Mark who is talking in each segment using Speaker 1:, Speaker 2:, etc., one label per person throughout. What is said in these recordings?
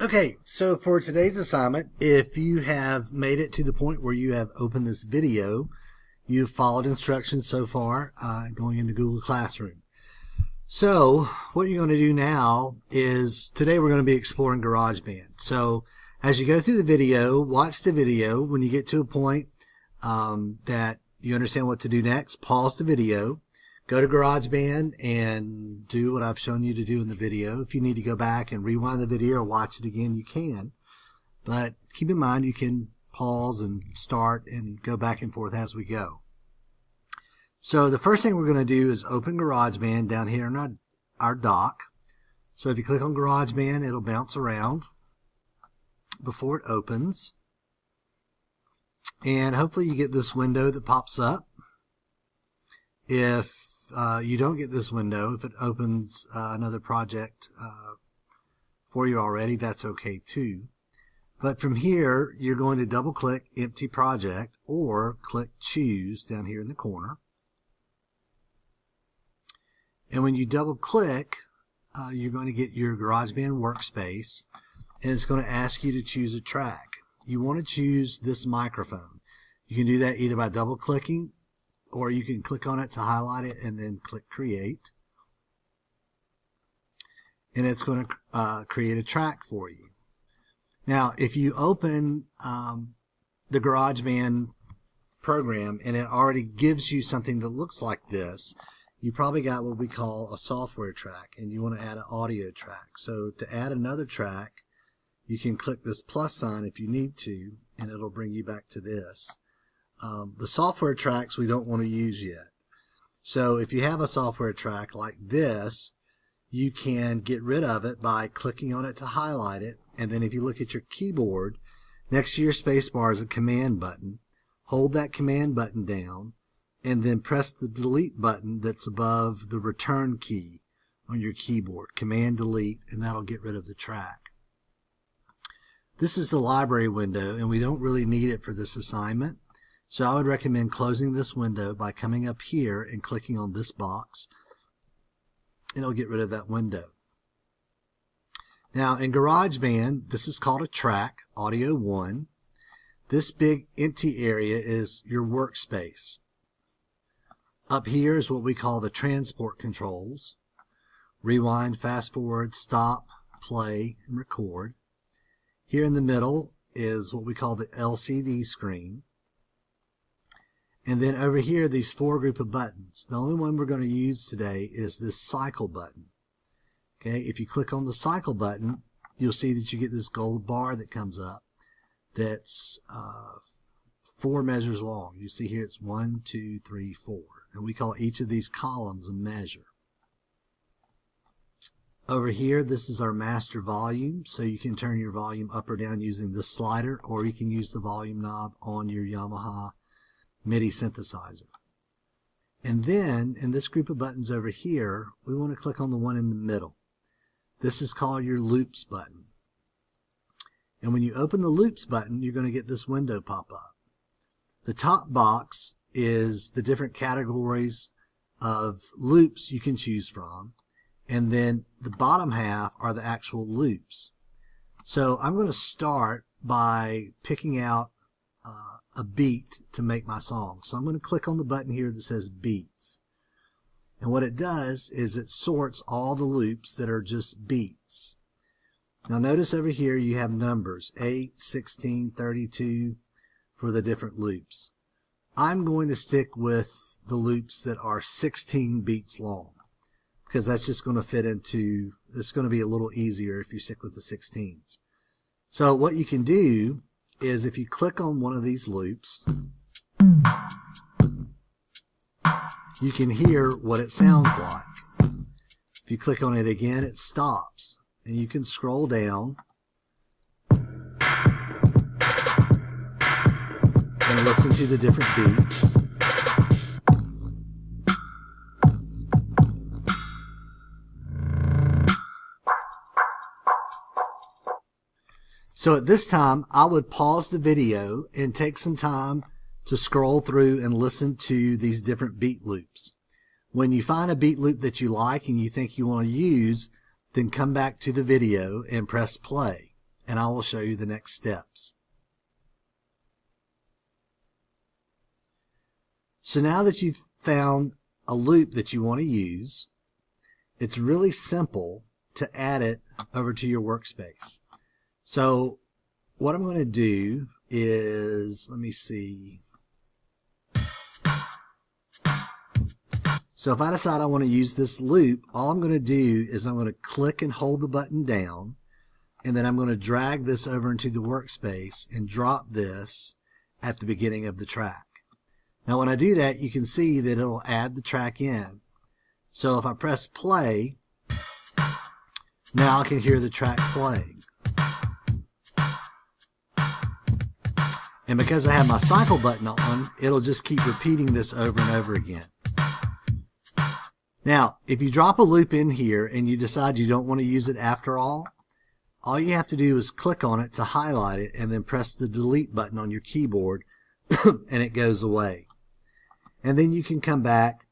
Speaker 1: Okay, so for today's assignment, if you have made it to the point where you have opened this video, you've followed instructions so far going into Google Classroom. So what you're going to do now is today we're going to be exploring GarageBand. So as you go through the video, watch the video. When you get to a point that you understand what to do next, pause the video. Go to GarageBand and do what I've shown you to do in the video. If you need to go back and rewind the video or watch it again, you can. But keep in mind you can pause and start and go back and forth as we go. So the first thing we're going to do is open GarageBand down here in our dock. So if you click on GarageBand, it'll bounce around before it opens. And hopefully you get this window that pops up. If you don't get this window, if it opens another project for you already, that's okay too. But from here, you're going to double click Empty Project or click Choose down here in the corner. And when you double click, you're going to get your GarageBand workspace, and it's going to ask you to choose a track. You want to choose this microphone. You can do that either by double clicking, or you can click on it to highlight it and then click Create. And it's going to create a track for you. Now, if you open the GarageBand program and it already gives you something that looks like this, you probably got what we call a software track, and you want to add an audio track. So to add another track, you can click this plus sign if you need to, and it'll bring you back to this. The software tracks we don't want to use yet. So if you have a software track like this, you can get rid of it by clicking on it to highlight it. And then if you look at your keyboard, next to your spacebar is a command button. Hold that command button down and then press the delete button that's above the return key on your keyboard. Command delete, and that'll get rid of the track. This is the library window, and we don't really need it for this assignment. So I would recommend closing this window by coming up here and clicking on this box, and it'll get rid of that window. Now in GarageBand, this is called a track, Audio 1. This big empty area is your workspace. Up here is what we call the transport controls. Rewind, fast forward, stop, play, and record. Here in the middle is what we call the LCD screen. And then over here, these four group of buttons. The only one we're going to use today is this cycle button. Okay, if you click on the cycle button, you'll see that you get this gold bar that comes up that's 4 measures long. You see here it's 1, 2, 3, 4. And we call each of these columns a measure. Over here, this is our master volume, so you can turn your volume up or down using this slider, or you can use the volume knob on your Yamaha MIDI synthesizer. And then in this group of buttons over here, we want to click on the one in the middle. This is called your loops button. And when you open the loops button, you're going to get this window pop up. The top box is the different categories of loops you can choose from, and then the bottom half are the actual loops. So I'm going to start by picking out a beat to make my song. So I'm going to click on the button here that says beats. And what it does is it sorts all the loops that are just beats. Now notice over here you have numbers 8, 16, 32 for the different loops. I'm going to stick with the loops that are 16 beats long, because that's just going to fit into, it's going to be a little easier if you stick with the 16s. So what you can do is if you click on one of these loops, you can hear what it sounds like. If you click on it again, it stops. And you can scroll down and listen to the different beats. So at this time, I would pause the video and take some time to scroll through and listen to these different beat loops. When you find a beat loop that you like and you think you want to use, then come back to the video and press play. and I will show you the next steps. So now that you've found a loop that you want to use, it's really simple to add it over to your workspace. So what I'm going to do is, let me see. So if I decide I want to use this loop, all I'm going to do is I'm going to click and hold the button down, and then I'm going to drag this over into the workspace and drop this at the beginning of the track. Now when I do that, you can see that it'll add the track in. So if I press play, now I can hear the track playing. And because I have my cycle button on, it'll just keep repeating this over and over again. Now, if you drop a loop in here and you decide you don't want to use it after all you have to do is click on it to highlight it and then press the delete button on your keyboard and it goes away. And then you can come back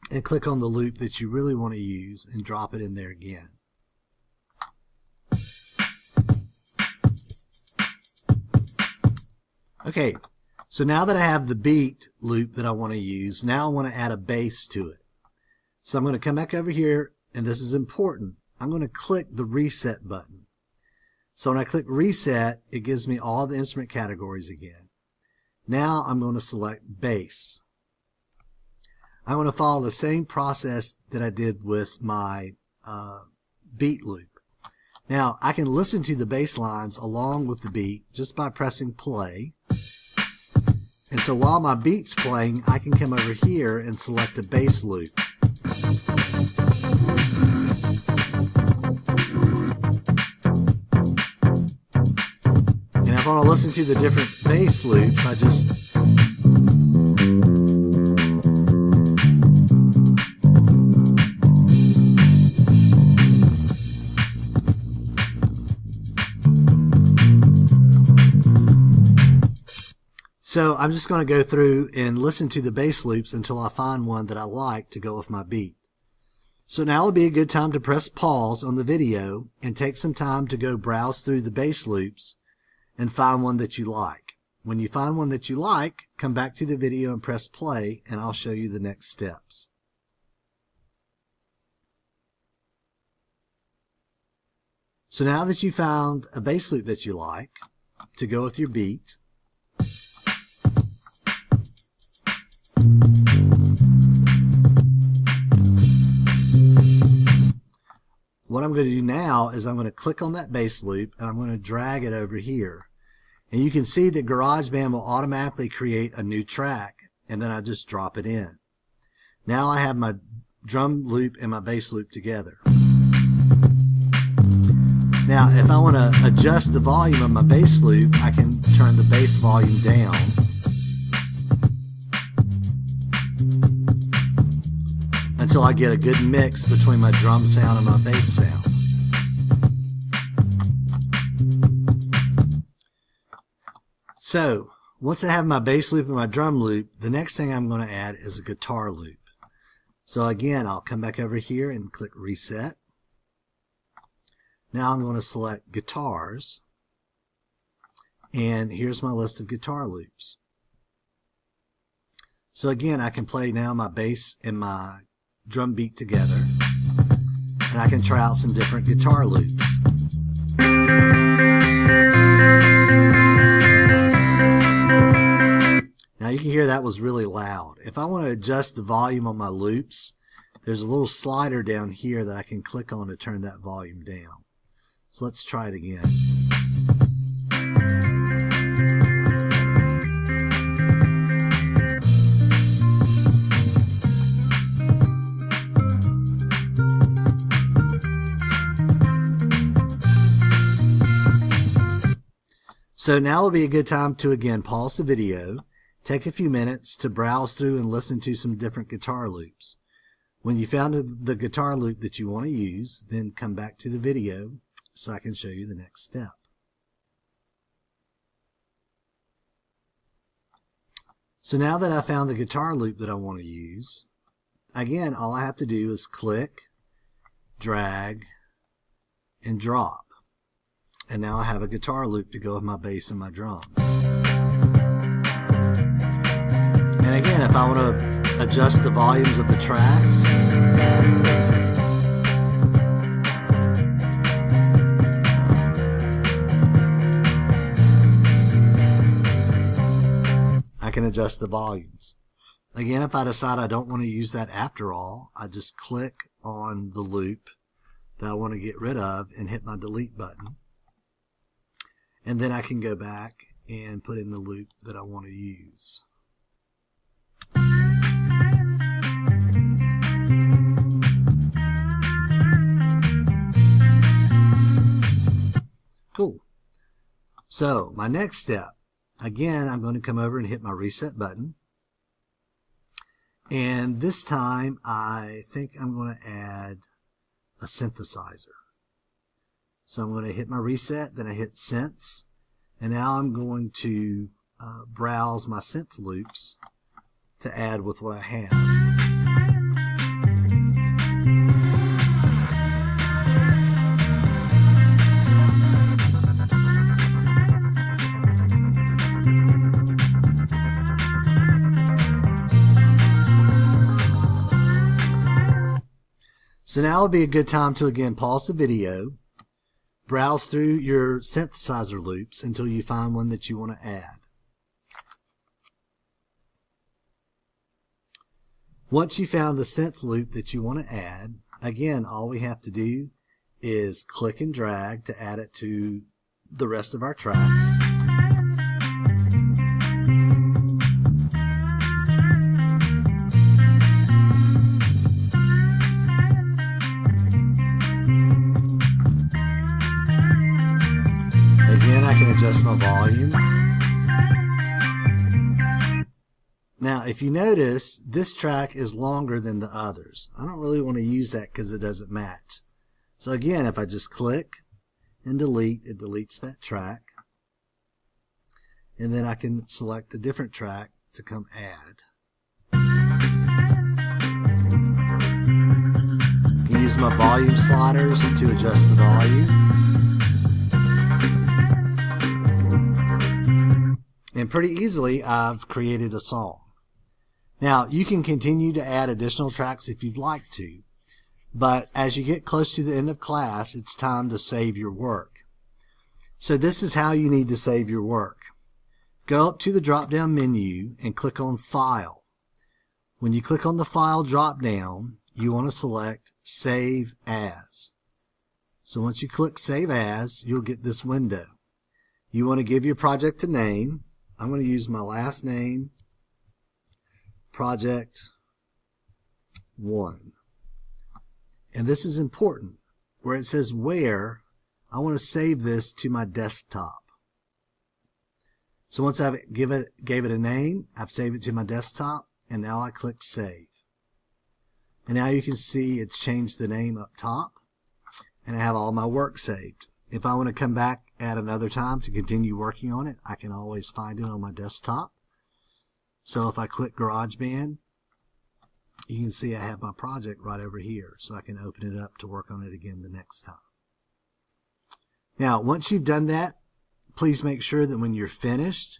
Speaker 1: and click on the loop that you really want to use and drop it in there again. Okay, so now that I have the beat loop that I want to use, now I want to add a bass to it. So I'm going to come back over here, and this is important. I'm going to click the reset button. So when I click reset, it gives me all the instrument categories again. Now I'm going to select bass. I'm going to follow the same process that I did with my beat loop. Now I can listen to the bass lines along with the beat just by pressing play. And so while my beat's playing, I can come over here and select a bass loop. And if I want to listen to the different bass loops, I just So I'm just going to go through and listen to the bass loops until I find one that I like to go with my beat. So now would be a good time to press pause on the video and take some time to go browse through the bass loops and find one that you like. When you find one that you like, come back to the video and press play, and I'll show you the next steps. So now that you found a bass loop that you like to go with your beat, what I'm going to do now is I'm going to click on that bass loop and I'm going to drag it over here. And you can see that GarageBand will automatically create a new track, and then I just drop it in. Now I have my drum loop and my bass loop together. Now if I want to adjust the volume of my bass loop, I can turn the bass volume down. Until I get a good mix between my drum sound and my bass sound. So, once I have my bass loop and my drum loop, the next thing I'm going to add is a guitar loop. So again, I'll come back over here and click reset. Now I'm going to select guitars, and here's my list of guitar loops. So again, I can play now my bass and my drum beat together, and I can try out some different guitar loops. Now you can hear that was really loud. If I want to adjust the volume on my loops, there's a little slider down here that I can click on to turn that volume down. So let's try it again. So now will be a good time to again pause the video, take a few minutes to browse through and listen to some different guitar loops. When you found the guitar loop that you want to use, then come back to the video so I can show you the next step. So now that I found the guitar loop that I want to use, again all I have to do is click, drag, and drop. And now I have a guitar loop to go with my bass and my drums. And again, if I want to adjust the volumes of the tracks, I can adjust the volumes. Again, if I decide I don't want to use that after all, I just click on the loop that I want to get rid of and hit my delete button. And then I can go back and put in the loop that I want to use. Cool. So my next step, again, I'm going to come over and hit my reset button. And this time I think I'm going to add a synthesizer. So I'm going to hit my reset, then I hit synths, and now I'm going to browse my synth loops to add with what I have. So now would be a good time to again pause the video, browse through your synthesizer loops until you find one that you want to add. Once you found the synth loop that you want to add, again, all we have to do is click and drag to add it to the rest of our tracks. Again, I can adjust my volume. Now, if you notice, this track is longer than the others. I don't really want to use that because it doesn't match. So again, if I just click and delete, it deletes that track. And then I can select a different track to come add. I can use my volume sliders to adjust the volume. And pretty easily, I've created a song. Now, you can continue to add additional tracks if you'd like to, but as you get close to the end of class, it's time to save your work. So this is how you need to save your work. Go up to the drop-down menu and click on File. When you click on the File drop-down, you want to select Save As. So once you click Save As, you'll get this window. You want to give your project a name. I'm going to use my last name, Project 1. And this is important. Where it says Where, I want to save this to my desktop. So once I've gave it a name, I've saved it to my desktop, and now I click Save. And now you can see it's changed the name up top, and I have all my work saved. If I want to come back at another time to continue working on it, I can always find it on my desktop. So if I click GarageBand, you can see I have my project right over here, so I can open it up to work on it again the next time. Now, once you've done that, please make sure that when you're finished,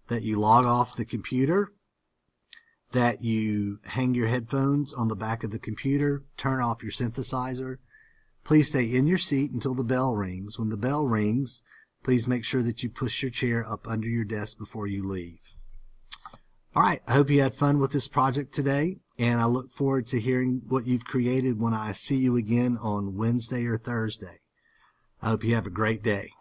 Speaker 1: that you log off the computer, that you hang your headphones on the back of the computer, turn off your synthesizer. Please stay in your seat until the bell rings. When the bell rings, please make sure that you push your chair up under your desk before you leave. All right, I hope you had fun with this project today, and I look forward to hearing what you've created when I see you again on Wednesday or Thursday. I hope you have a great day.